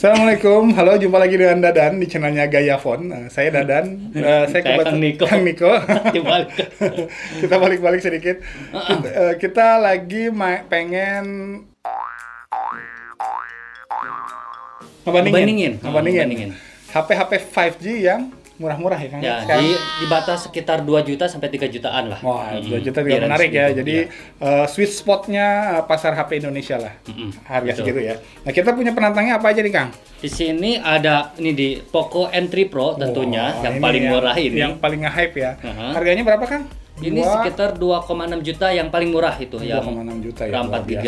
Assalamualaikum, halo, jumpa lagi dengan Dadan di channelnya Gaya Phone. Saya Dadan, saya Kang Niko. Kita balik-balik sedikit. Kita lagi pengen ngebandingin HP 5G yang murah-murah ya Kang? Ya, di batas sekitar 2 juta sampai 3 jutaan lah. Wah, 2 juta juga menarik ya. Jadi sweet spotnya pasar HP Indonesia lah. Harga segitu ya. Nah, kita punya penantangnya apa aja nih Kang? Di sini ada ini di Poco N3 Pro tentunya yang paling murah ini. Yang paling nge-hype ya. Harganya berapa Kang? Ini sekitar 2,6 juta yang paling murah itu. 2,6 juta ya. RAM 4 GB.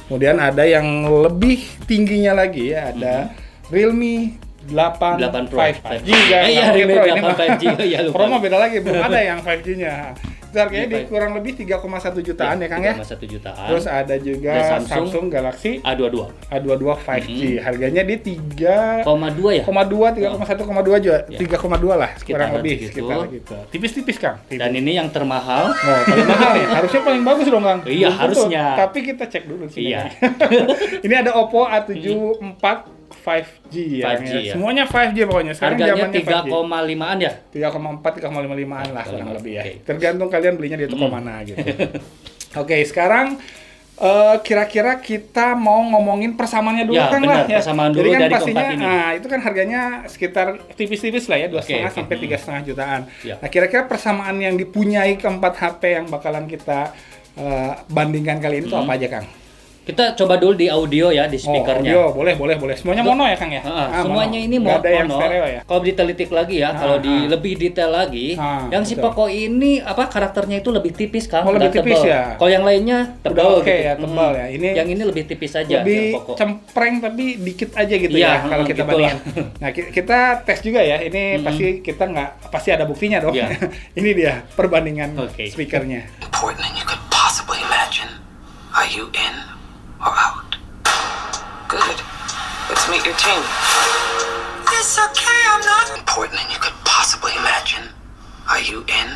Kemudian ada yang lebih tingginya lagi ya, ada Realme 8 Pro 5G kan? Iya, Realme 8 5G. Ya, lupa. Promo beda lagi, belum ada yang 5G-nya. Itu harganya di kurang lebih 3,1 jutaan ya Kang ya? 3,1 jutaan. Terus ada juga Samsung Galaxy A22 5G. Harganya di 3,2 ya? 3,1,2 juga. 3,2 lah, kurang lebih sekitar gitu. Tipis-tipis Kang. Dan ini yang termahal. Oh, paling mahal ya. Harusnya paling bagus dong Kang. Iya, harusnya. Tapi kita cek dulu sini. Iya. Ini ada Oppo A74 5G ya. 5G ya. Semuanya 5G pokoknya. Sekarang harganya zamannya 3,5-an ya? 3,4, 3,5-an lah kurang lebih ya. Okay. Tergantung kalian belinya di toko mana gitu. Oke, sekarang kira-kira kita mau ngomongin persamaannya dulu ya, Kang benar, lah ya. persamaan dulu jadi kan dari pastinya, keempat ini. nah itu kan harganya sekitar tipis-tipis lah ya, 2,5 sampai 3,5 jutaan. Ya. Nah kira-kira persamaan yang dipunyai keempat HP yang bakalan kita bandingkan kali ini itu apa aja Kang? Kita coba dulu di audio ya, di speakernya. Audio, boleh. Semuanya mono ya Kang ya? Semuanya mono. ini Nggak ada yang mono. stereo ya? Kalau ditelitik lagi ya, kalau lebih detail lagi, yang si Poco ini karakternya itu lebih tipis Kang, lebih tipis ya. Kalau yang lainnya tebal gitu. Ya, tebal ya. Yang ini lebih tipis aja. Lebih cempreng tapi dikit aja gitu ya kalau kita bandingin. Nah, kita tes juga ya. Ini pasti ada buktinya dong. Yeah. Ini dia perbandingan speakernya. Important than you could possibly imagine. Are you in or out? Good. Let's meet your team. It's okay, I'm not important than you could possibly imagine. Are you in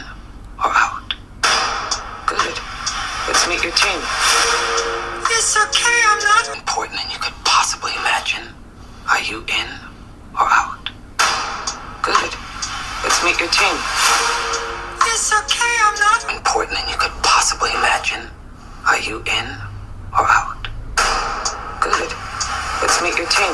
or out? Good. Let's meet your team. It's okay, I'm not important than you could possibly imagine. Are you in or out? Good. Let's meet your team. It's okay, I'm not important than you could possibly imagine. Are you in or out? Good. Let's meet your team.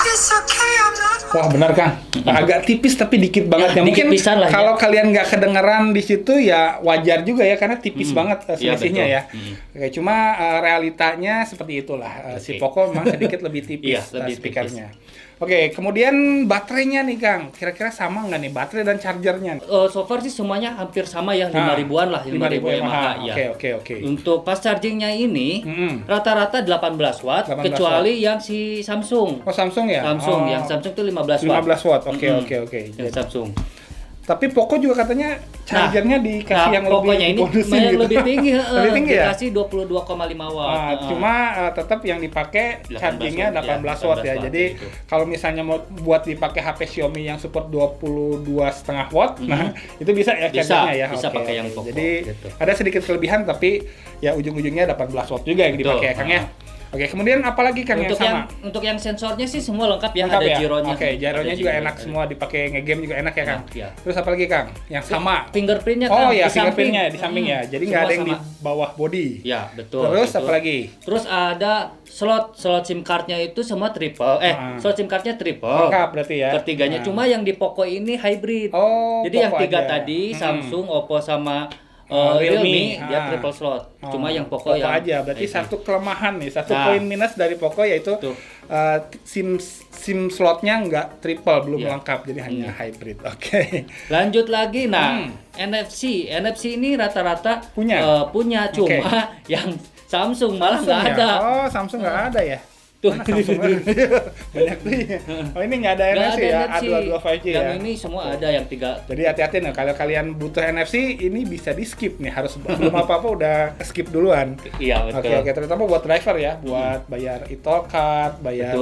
It's okay, I'm not. Wah benar Kang, agak tipis tapi dikit banget ya. Mungkin kalau kalian nggak kedengeran di situ ya wajar juga ya karena tipis banget selisihnya ya. Oke, cuma realitanya seperti itulah. Si Poco memang sedikit lebih tipis speakernya. Oke, kemudian baterainya nih Kang, kira-kira sama nggak nih baterai dan chargernya? So far sih semuanya hampir sama ya, 5.000-an lah, 5.000 mAh ya. Oke. Untuk fast chargingnya ini rata-rata 18 watt, kecuali yang si Samsung. Oh Samsung ya? Yang Samsung itu 15 watt. 15 watt, oke. Yang Samsung. Tapi Poco juga katanya chargernya dikasih yang lebih ini lebih tinggi, lebih tinggi ya? dikasih 22,5 watt. Cuma tetap yang dipakai chargingnya 18 watt ya. Jadi kalau misalnya mau buat dipakai HP Xiaomi yang support 22,5 watt, nah itu bisa ya chargernya ya. Bisa pakai yang Poco. Jadi ada sedikit kelebihan tapi ya ujung-ujungnya 18 watt juga yang dipakai ya Kang ya. Oke, kemudian apalagi Kang yang sama? Untuk yang sensornya sih semua lengkap ya, lengkap ada ya? gyronya. Oke, gyronya juga enak semua dipakai nge-game juga enak ya Kang. Ya. Terus apalagi Kang? Yang sama? Fingerprintnya Kang. Oh ya, fingerprintnya di samping ya. Jadi nggak ada yang di bawah body. Ya, betul. Terus apalagi? Terus ada slot SIM cardnya itu semua triple. Slot SIM cardnya triple. Lengkap berarti ya. Ketiganya cuma yang di Poco ini hybrid. Oh, jadi yang tiga tadi Samsung, Oppo sama Realme dia triple slot. Cuma yang Poco yang aja. Berarti satu kelemahan nih, satu poin minus dari Poco yaitu SIM slotnya nggak triple, belum lengkap, jadi hanya hybrid. Oke. Lanjut lagi, NFC ini rata-rata punya, cuma yang Samsung malah nggak ada. Oh, Samsung nggak ada ya? Tuh, banyak tuh ya. Oh ini nggak ada NFC ya, A22 5G ya. Yang ini semua ada yang 3. Jadi hati-hati nih, kalau kalian butuh NFC ini bisa di skip nih, harus belum apa-apa udah skip duluan. Iya betul. Oke, terutama buat driver ya, buat bayar e-tol card, bayar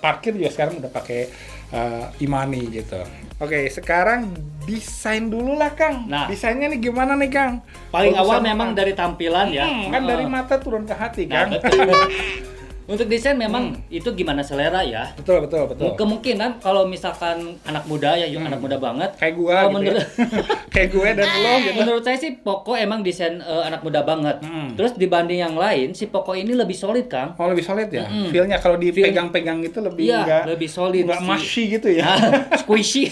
parkir juga sekarang udah pakai e-money gitu. Oke, sekarang desain dulu lah Kang. Nah, desainnya nih gimana nih Kang? Paling awal memang dari tampilan ya. Kan dari mata turun ke hati Kang. Nah, betul. Untuk desain memang itu gimana selera ya. Betul. Kemungkinan kalau misalkan anak muda ya, anak muda banget. Kayak gua gitu menurut kayak gue dan lo gitu. Menurut saya sih Poco emang desain anak muda banget. Terus dibanding yang lain, si Poco ini lebih solid, Kang. Oh, lebih solid ya. Feel-nya kalau dipegang-pegang gitu lebih lebih solid. Enggak mushy gitu ya. Squishy.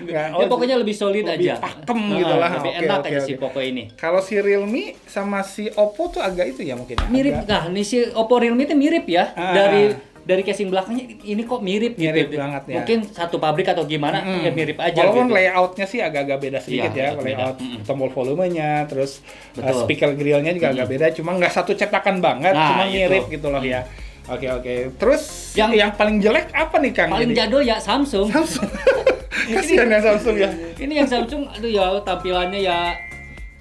Dia pokoknya lebih solid lebih aja. pakem gitu lah. Lebih enak aja si Poco ini. Kalau si Realme sama si Oppo tuh agak itu ya mungkin. Mirip. Nah, nih si Oppo Realme itu mirip ya. Dari casing belakangnya ini kok mirip gitu. Banget ya. Mungkin satu pabrik atau gimana ya mirip aja. Walaupun gitu. layoutnya sih agak-agak beda sedikit ya. Layout tombol volumenya, terus speaker grillnya juga agak beda. Cuma nggak satu cetakan banget, cuma mirip gitu loh ya. Oke. Terus yang paling jelek apa nih Kang? Paling jadul ya Samsung. Kasihan ya Samsung ya. Ini yang Samsung, aduh ya tampilannya ya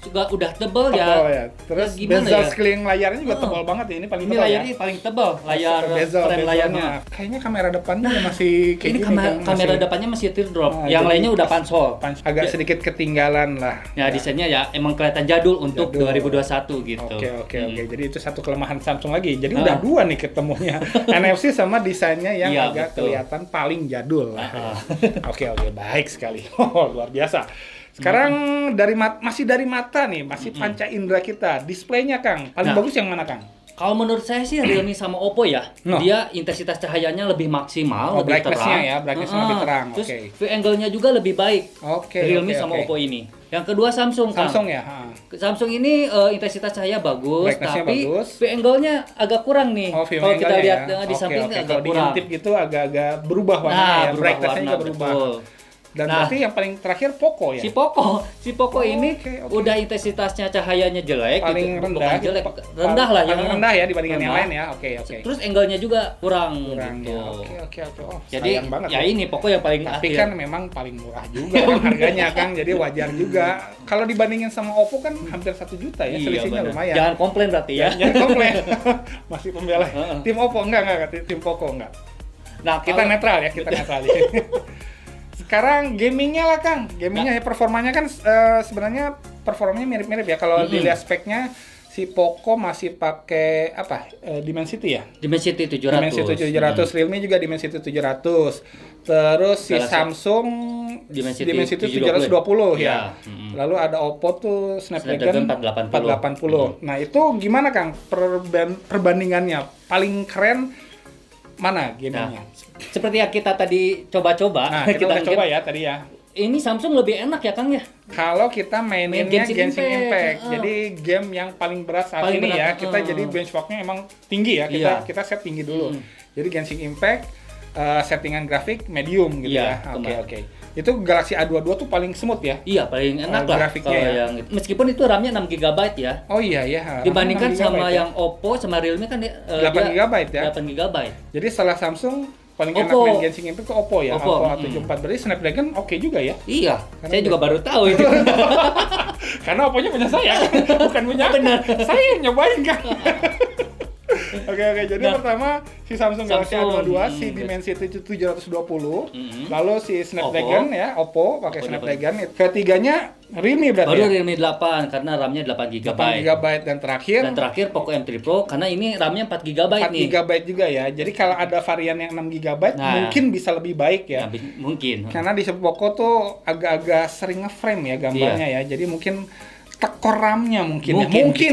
juga udah tebal ya. Terus ya bezel sekeliling layarnya juga tebal banget ya. Ini paling tebal ya. Ini layarnya paling tebal, layar frame layarnya. Kayaknya kamera depannya masih kayak ini kamera depannya masih teardrop. Yang lainnya udah pansol. Agak sedikit ketinggalan lah. Ya desainnya ya emang kelihatan jadul untuk 2021 gitu. Oke. Jadi itu satu kelemahan Samsung lagi. Jadi udah dua nih ketemunya. NFC sama desainnya yang agak kelihatan paling jadul lah. Oke, baik sekali. Luar biasa. Sekarang masih dari mata nih, masih panca indera kita. Displaynya Kang, paling bagus yang mana Kang? Kalau menurut saya sih Realme sama Oppo ya. Dia intensitas cahayanya lebih maksimal, lebih terang. Brightness-nya lebih terang. Terus view angle-nya juga lebih baik. Realme sama Oppo ini. Yang kedua Samsung ya. Samsung ini intensitas cahaya bagus, tapi bagus. view angle-nya agak kurang nih. Kalau kita lihat di samping agak kurang. Diintip gitu agak-agak berubah warnanya ya. Brightness-nya juga berubah. Dan berarti yang paling terakhir Poco ya? Si Poco ini udah intensitasnya cahayanya jelek, paling gitu. rendah, jelek, rendah lah, paling rendah ya dibandingkan yang lain ya. Oke. Terus angle-nya juga kurang gitu. Ya. Oke. Jadi banget ya ini Poco yang paling tapi akhir. Kan memang paling murah juga kan harganya Kang, jadi wajar juga. Kalau dibandingin sama Oppo kan hampir 1 juta ya, selisihnya lumayan. Jangan komplain berarti ya. Jangan komplain. Masih pembela. Tim Oppo enggak, tim Poco enggak. Nah, kita netral ya, netral. Sekarang gamingnya lah Kang, ya performanya kan sebenarnya performanya mirip-mirip ya. Kalau dilihat speknya si Poco masih pakai apa? Dimensity ya? Dimensity 700. Realme juga Dimensity 700. Terus si Samsung Dimensity 720 ya. Lalu ada Oppo tuh Snapdragon 480. Nah, itu gimana Kang perbandingannya? Paling keren mana gamingnya? Seperti yang kita tadi coba-coba. Nah, kita udah coba ya tadi ya. Ini Samsung lebih enak ya Kang ya? Kalau kita maininnya Genshin Impact. Jadi game yang paling berat saat ini ya. Kita jadi benchmarknya emang tinggi ya. Kita set tinggi dulu. Jadi Genshin Impact settingan grafik medium gitu ya. Oke. Itu Galaxy A22 tuh paling smooth ya? Iya, paling enak lah grafiknya ya. Meskipun itu RAM-nya 6 GB ya. Oh iya. Dibandingkan sama yang Oppo sama Realme kan 8 GB ya. 8 GB. Jadi setelah Samsung paling enak main Genshin Impact ke Oppo ya. Oppo A74 berarti Snapdragon oke juga ya. Iya. Saya juga baru tahu itu. Karena Oppo-nya punya saya, bukan punya. Benar. Saya yang nyobain kan. Oke. Jadi pertama si Samsung Galaxy A22 si Dimensity 720, lalu si Snapdragon Oppo pakai Snapdragon. Ketiganya Realme berarti. Baru Realme 8 karena RAM-nya 8 GB. 8 GB dan terakhir Poco M3 Pro karena ini RAM-nya 4 GB 4 GB juga ya. Jadi kalau ada varian yang 6 GB mungkin bisa lebih baik ya. Mungkin. Karena di Poco tuh agak-agak sering nge-frame ya gambarnya ya. Jadi mungkin tekor RAM-nya mungkin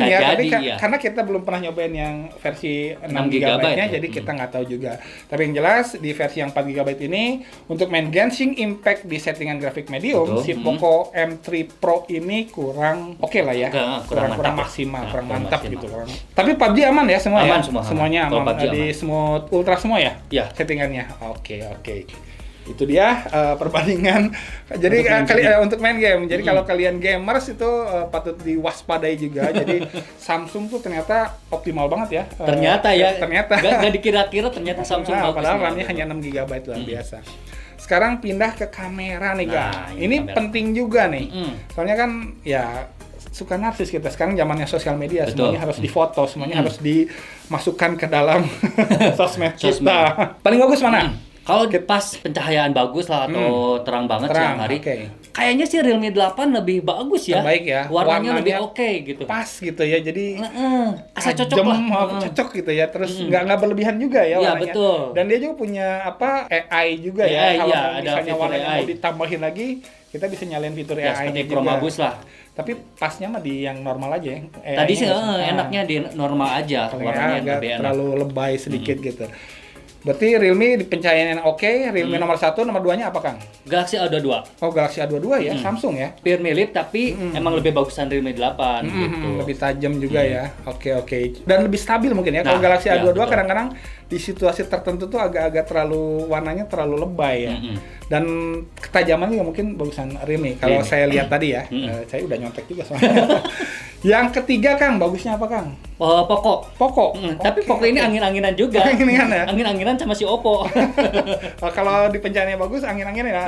ya. Tapi karena kita belum pernah nyobain yang versi 6 GB-nya jadi kita nggak tahu juga. Tapi yang jelas di versi yang 4 GB ini untuk main Genshin Impact di settingan grafik medium si Poco M3 Pro ini kurang oke lah ya. Kurang maksimal, kurang mantap gitu. Tapi PUBG aman ya semua ya? Semuanya aman. Di smooth ultra semua ya? Iya. Settingannya. Oke. Itu dia perbandingan. Jadi untuk main game. Jadi kalau kalian gamers itu patut diwaspadai juga. Jadi Samsung tuh ternyata optimal banget ya. Ternyata. Gak dikira-kira ternyata Samsung bagus. Padahal RAM-nya hanya 6 GB luar biasa. Sekarang pindah ke kamera nih, Kak. Ini kamera penting juga nih. Soalnya kan ya suka narsis kita. Sekarang zamannya sosial media. Betul. Semuanya harus difoto, semuanya harus dimasukkan ke dalam sosmed kita. Paling bagus mana? Kalau pas pencahayaan bagus lah atau terang banget siang hari, kayaknya sih Realme 8 lebih bagus ya. Terbaik ya. Warnanya lebih oke gitu. Pas gitu ya. Jadi asal cocok lah. Cocok gitu ya. Terus nggak berlebihan juga ya warnanya. Iya, betul. Dan dia juga punya AI juga ya. Kalau misalnya warnanya AI. mau ditambahin lagi, kita bisa nyalain fitur ya, AI seperti Chromabus lah. Tapi pasnya mah di yang normal aja ya. Tadi sih enaknya di normal aja. Warnanya agak terlalu lebay sedikit gitu. Berarti Realme di pencahayaan yang oke, Realme nomor 1, nomor 2-nya apa Kang? Galaxy A22. Oh, Galaxy A22 ya, Samsung ya? Pure mirip tapi emang lebih bagusan Realme 8 gitu. Lebih tajam juga ya. Oke. Dan lebih stabil mungkin ya. Kalau Galaxy A22 kadang-kadang di situasi tertentu tuh agak-agak warnanya terlalu lebay ya. Dan ketajaman juga mungkin bagusan Realme. Kalau saya lihat tadi ya, saya udah nyontek juga soalnya. Yang ketiga Kang, bagusnya apa Kang? Poco. Tapi Poco ini angin-anginan juga. Angin-anginan ya? Angin-anginan sama si Oppo. Kalau di pencahayaannya bagus, angin-anginan ya.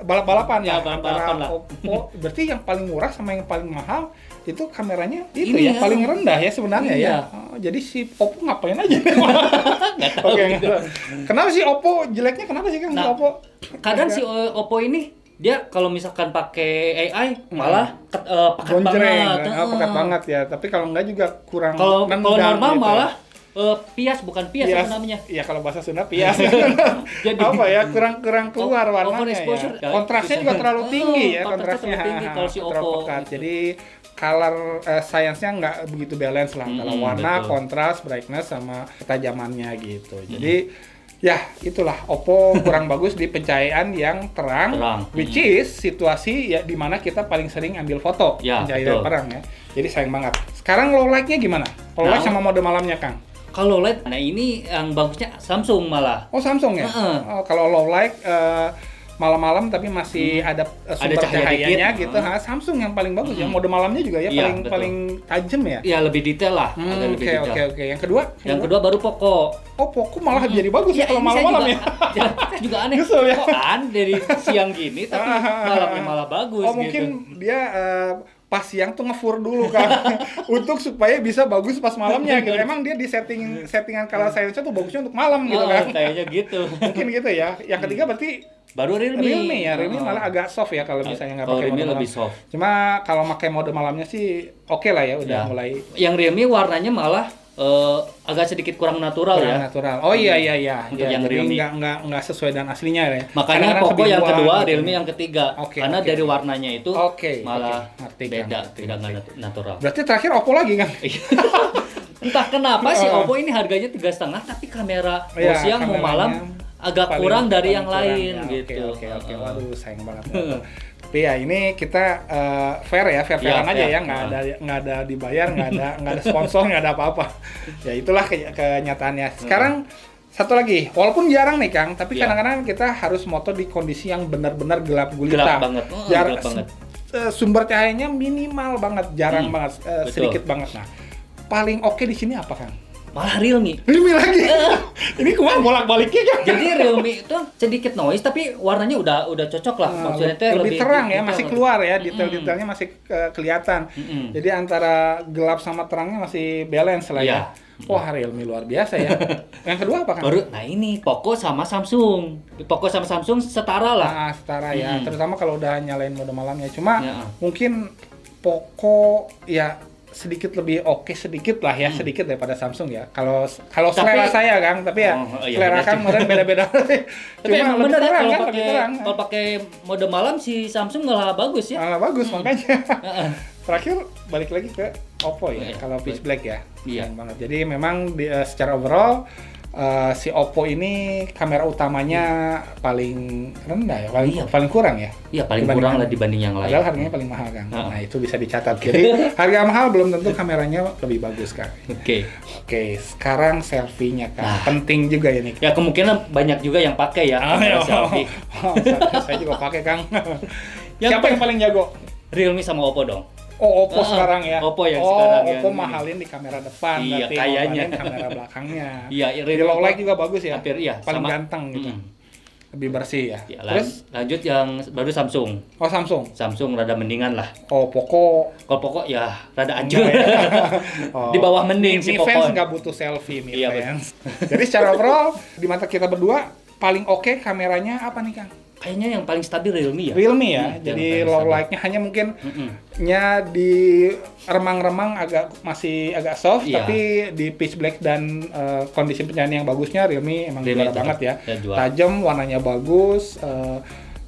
Balap-balapan ya. Balap-balapan lah. Oppo, berarti yang paling murah sama yang paling mahal itu kameranya itu ini ya, paling rendah ya sebenarnya ya. Jadi si Oppo ngapain aja? Oke. Kenapa sih Oppo jeleknya? Kenapa sih Kang Oppo? Kadang si Oppo ini dia kalau misalkan pakai AI malah pekat banget. Pekat banget ya. Tapi kalau enggak juga kurang. Kalau normal gitu. Malah bukan pias apa namanya? Iya, kalau bahasa Sunda pias. Jadi apa ya? Kurang keluar warnanya ya. Kontrasnya juga terlalu tinggi ya, kontrasnya tinggi kalau si Oppo. Jadi color science-nya nggak begitu balance lah antara warna, kontras, brightness sama ketajamannya gitu. Jadi ya, itulah Oppo kurang bagus di pencahayaan yang terang. Which is situasi ya di mana kita paling sering ambil foto pencahayaan terang ya. Jadi sayang banget. Sekarang low light-nya gimana? Low light sama mode malamnya, Kang? Kalau low light, nah ini yang bagusnya Samsung malah. Oh, Samsung ya? Kalau low light malam-malam tapi masih ada sumber cahayanya gitu. Samsung yang paling bagus ya. Mode malamnya juga ya, paling tajam ya. Iya, lebih detail lah. Oke. Yang kedua baru Poco. Oh, Poco malah jadi bagus ya kalau malam-malam ya. Saya juga aneh. Ya? Kok dari siang gini tapi malamnya malah bagus gitu. Mungkin dia pas siang tuh ngefur dulu kan untuk supaya bisa bagus pas malamnya gitu. Emang dia di settingan color science-nya tuh bagusnya untuk malam gitu kan. Kayaknya gitu. Mungkin gitu ya. Yang ketiga berarti baru Realme ya. Realme malah agak soft ya kalau misalnya nggak pakai mode malam. Lebih soft. Cuma kalau pakai mode malamnya sih oke lah ya, udah mulai. Yang Realme warnanya malah agak sedikit kurang natural ya. Natural. Oh iya. Untuk yang Realme nggak sesuai dengan aslinya ya. Makanya Poco yang kedua, gitu. Realme yang ketiga. Karena dari warnanya itu malah beda, tidak natural. Berarti terakhir Oppo lagi kan? Entah kenapa sih Oppo ini harganya 3,5 tapi kamera mau siang mau malam agak kurang dari yang lain gitu. Oke. Waduh, sayang banget. Tapi ya ini kita fairan aja ya, nggak ada dibayar, nggak ada sponsor, nggak ada apa-apa. Ya itulah kenyataannya. Sekarang satu lagi, walaupun jarang nih Kang, tapi kadang-kadang kita harus moto di kondisi yang benar-benar gelap gulita. Gelap banget. Gelap banget. Sumber cahayanya minimal banget, jarang banget, sedikit banget. Nah, paling oke di sini apa Kang? Malah Realme lagi. Ini kemana bolak-baliknya kan? Jadi Realme itu sedikit noise tapi warnanya udah cocok lah. Maksudnya lebih terang ya, masih keluar ya, detail-detailnya masih kelihatan. Jadi antara gelap sama terangnya masih balance lah ya. Wah, Realme luar biasa ya. Yang kedua apa kan? Nah ini Poco sama Samsung. Poco sama Samsung setara lah. Setara ya. Terutama kalau udah nyalain mode malamnya. Cuma mungkin Poco ya sedikit lebih sedikit lah ya, sedikit daripada Samsung ya. Kalau selera saya Kang, tapi ya selera Kang kemarin beda-beda. Tapi emang bener ya kalau pakai mode malam si Samsung malah bagus ya. Malah bagus makanya. Terakhir balik lagi ke Oppo ya, kalau pitch black ya. Iya banget. Jadi memang secara overall si Oppo ini kamera utamanya paling rendah ya, paling kurang ya. Iya, paling kurang lah dibanding yang lain. Padahal harganya paling mahal Kang. Nah, itu bisa dicatat. Jadi harga mahal belum tentu kameranya lebih bagus Kang. Oke, sekarang selfie-nya Kang. Penting juga ya nih. Ya kemungkinan banyak juga yang pakai ya selfie. Saya juga pakai Kang. Siapa yang paling jago? Realme sama Oppo dong. Oh, Oppo sekarang ya. Oppo yang sekarang Oppo mahalin di kamera depan, berarti kayaknya kamera belakangnya. Iya, di low light juga bagus ya. Hampir paling ganteng gitu. Lebih bersih ya. Terus lanjut yang baru Samsung. Oh, Samsung. Samsung rada mendingan lah. Oh, Poco. Kalau Poco ya rada anjur. Di bawah mending si Poco. Mi fans nggak butuh selfie, Mi fans. Jadi secara overall di mata kita berdua paling oke kameranya apa nih Kang? Kayaknya yang paling stabil Realme ya. Realme ya. Jadi low light-nya hanya mungkin nya di remang-remang masih agak soft, tapi di pitch black dan kondisi pencahayaan yang bagusnya Realme emang juara banget ya. Tajam, warnanya bagus,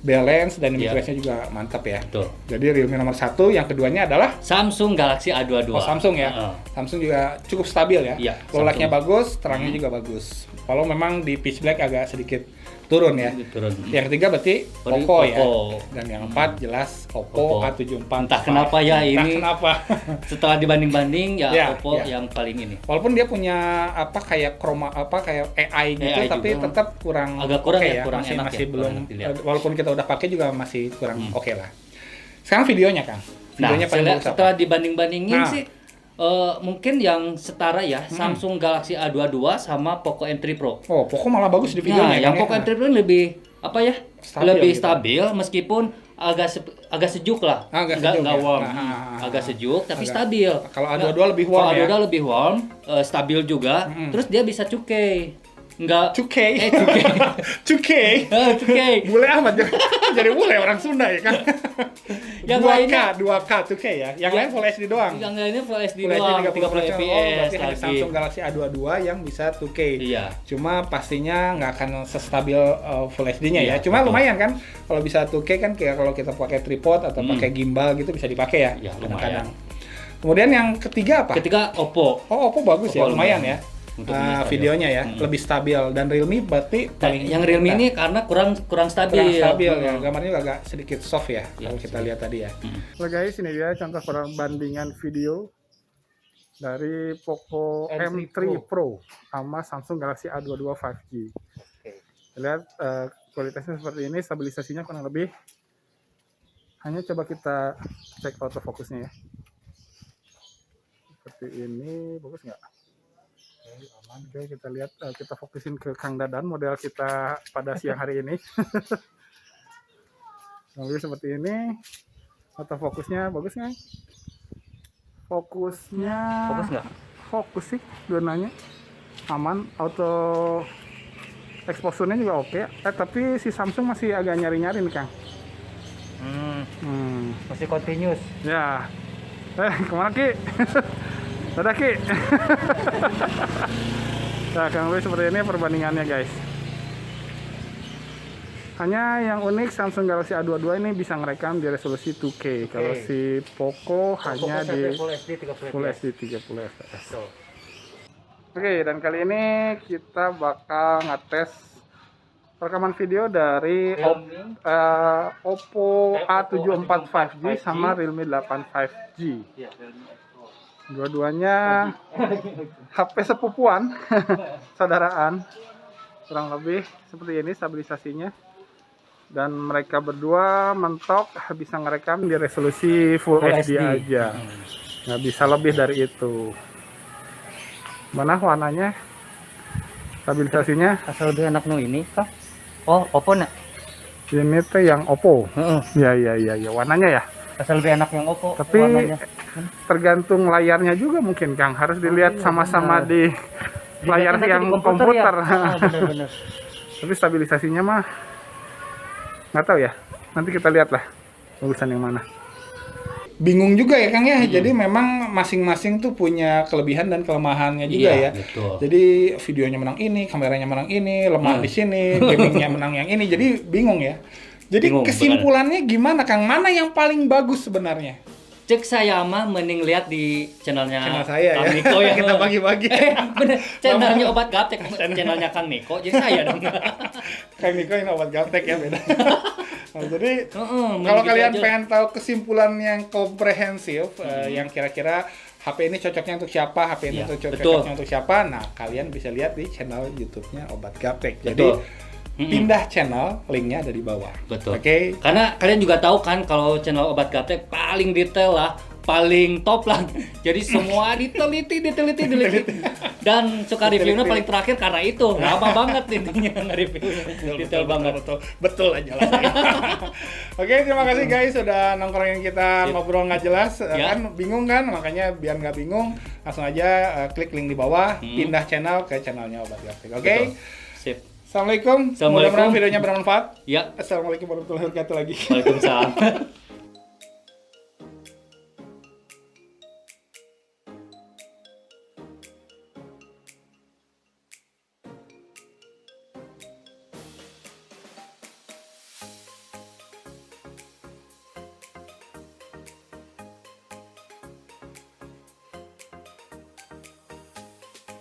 balance dan image-nya juga mantap ya. Betul. Jadi Realme nomor 1, yang keduanya adalah Samsung Galaxy A22. Oh, Samsung ya. Samsung juga cukup stabil ya. Low light-nya bagus, terangnya juga bagus. Kalau memang di pitch black agak sedikit turun ya. Yang ketiga berarti Oppo ya. Dan yang 4 jelas Oppo A74. Entah kenapa ya ini. Kenapa? Setelah dibanding-banding ya Oppo yang paling ini. Walaupun dia punya kayak AI gitu, tapi tetap kurang ya, kurang masih, enak masih ya, belum. Walaupun kita udah pakai juga masih kurang oke lah. Sekarang videonya Kang. Videonya setelah dibanding-bandingin sih mungkin yang setara ya, Samsung Galaxy A22 sama Poco M3 Pro. Oh, Poco malah bagus di videonya. Yang Poco M3 Pro lebih stabil meskipun agak sejuk lah. Enggak warm. Agak sejuk tapi stabil. Kalau A22 lebih warm ya. Kalau A22 lebih warm, stabil juga. Terus dia bisa 2K. Enggak 2K. 2K. Bule amat jadi bule orang Sunda ya kan. Yang 2K 2K ya. Yang lain Full HD doang. Yang lainnya Full HD doang, 30 fps. Berarti hanya Samsung Galaxy A22 yang bisa 2K. Iya. Cuma pastinya nggak akan sestabil Full HD-nya ya. Cuma lumayan kan kalau bisa 2K kan kayak kalau kita pakai tripod atau pakai gimbal gitu bisa dipakai ya. Iya, lumayan. Kemudian yang ketiga apa? Ketiga Oppo. Oh, Oppo bagus ya, lumayan ya. Videonya ya lebih stabil, dan Realme berarti paling yang Realme ini karena kurang stabil ya, gambarnya juga agak sedikit soft ya kalau kita lihat tadi ya. So guys, ini dia contoh perbandingan video dari Poco M3 Pro sama Samsung Galaxy A22 5G. Lihat kualitasnya seperti ini, stabilisasinya kurang lebih. Hanya coba kita cek autofocusnya ya. Seperti ini, bagus nggak? Oke, kita lihat, kita fokusin ke Kang Dadan, model kita pada siang hari ini. Lalu seperti ini, autofokusnya bagus nggak? Fokusnya fokus nggak? Fokus sih, dua-duanya aman. Auto exposure-nya juga oke. Tapi si Samsung masih agak nyari-nyari nih Kang. Masih continuous. Ya. Kemana Ki? Dadah Ki. Nah, Kang Louis, seperti ini perbandingannya guys. Hanya yang unik Samsung Galaxy A22 ini bisa ngerekam di resolusi 2K. Kalau si Poco hanya di Full HD 30 fps. Oke, dan kali ini kita bakal ngetes rekaman video dari Oppo A74 5G sama Realme 8 5G. Dua-duanya HP sepupuan, saudaraan, kurang lebih seperti ini stabilisasinya. Dan mereka berdua mentok bisa ngerekam di resolusi Full HD aja, nggak bisa lebih dari itu. Mana warnanya, stabilisasinya? Asal lebih enak ini, Pak. Oh, Oppo nak? Ini tuh yang Oppo. Ya, warnanya ya. Asal lebih enak yang Oppo. Tapi warnanya tergantung layarnya juga mungkin Kang, harus dilihat sama-sama di layar yang komputer. Ya? Bener. Tapi stabilisasinya mah nggak tahu ya, nanti kita lihat lah bagusan yang mana. Bingung juga ya Kang ya. Jadi memang masing-masing tuh punya kelebihan dan kelemahannya juga ya. Betul. Jadi videonya menang ini, kameranya menang ini, lemah di sini, gamingnya menang yang ini. Jadi bingung ya. Jadi kesimpulannya gimana Kang? Mana yang paling bagus sebenarnya? Cek saya mah mending lihat di channel saya Kang ya. Niko ya. Kita bagi-bagi. Bener, channelnya Obat Gaptek, channelnya Kang Niko. Jadi saya dong. Kang Niko ini Obat Gaptek ya, beda. Nah, jadi kalau kalian pengen tahu kesimpulan yang komprehensif, yang kira-kira HP ini cocoknya untuk siapa, HP ini cocoknya untuk siapa, nah kalian bisa lihat di channel YouTube-nya Obat Gaptek. Jadi pindah channel, linknya ada di bawah. Betul. Oke. Karena kalian juga tahu kan kalau channel Obat Gaptek paling detail lah, paling top lah. Jadi semua diteliti. Dan suka reviewnya paling terakhir karena itu. Lama banget intinya nge-reviewnya. Detail banget. Betul aja lah. Oke, terima kasih guys sudah nongkrongin kita ngobrol nggak jelas. Kan bingung kan, makanya biar nggak bingung langsung aja klik link di bawah, pindah channel ke channelnya Obat Gaptek. Oke. Sip. Assalamualaikum. Mudah-mudahan videonya bermanfaat. Ya. Assalamualaikum warahmatullahi wabarakatuh lagi. Waalaikumsalam.